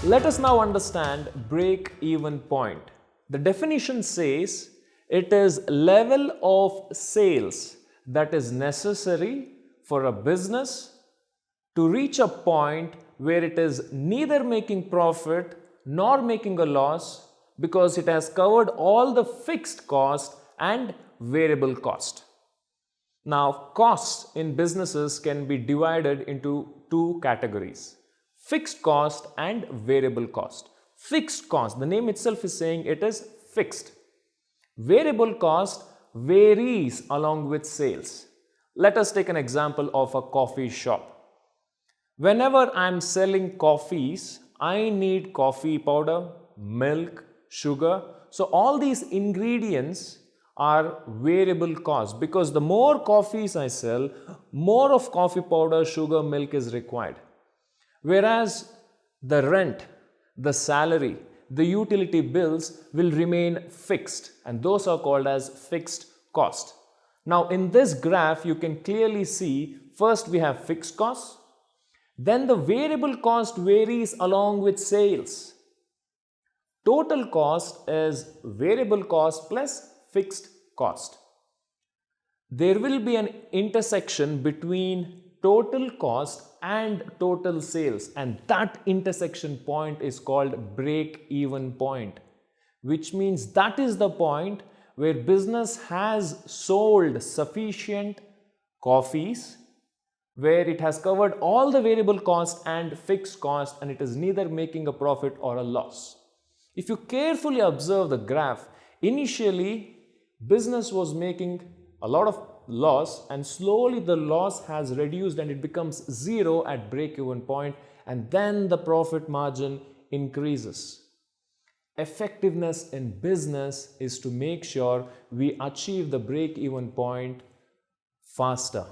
Let us now understand break-even point. The definition says it is level of sales that is necessary for a business to reach a point where it is neither making profit nor making a loss because it has covered all the fixed cost and variable cost. Now, costs in businesses can be divided into two categories: fixed cost and variable cost. Fixed cost, the name itself is saying it is fixed. Variable cost varies along with sales. Let us take an example of a coffee shop. Whenever I am selling coffees, I need coffee powder, milk, sugar. So all these ingredients are variable cost because the more coffees I sell, more of coffee powder, sugar, milk is required. Whereas the rent, the salary, the utility bills will remain fixed, and those are called as fixed cost. Now in this graph you can clearly see first we have fixed costs, then the variable cost varies along with sales. Total cost is variable cost plus fixed cost. There will be an intersection between total cost and total sales, and that intersection point is called break-even point, which means that is the point where business has sold sufficient coffees, where it has covered all the variable cost and fixed cost and it is neither making a profit or a loss. If you carefully observe the graph, initially business was making a lot of loss and slowly the loss has reduced and it becomes zero at break-even point, and then the profit margin increases. Effectiveness in business is to make sure we achieve the break-even point faster.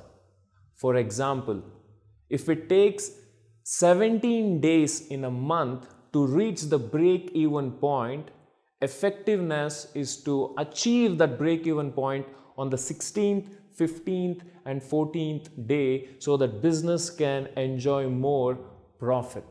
For example, if it takes 17 days in a month to reach the break-even point, effectiveness is to achieve that break-even point on the 16th, 15th and 14th day so that business can enjoy more profit.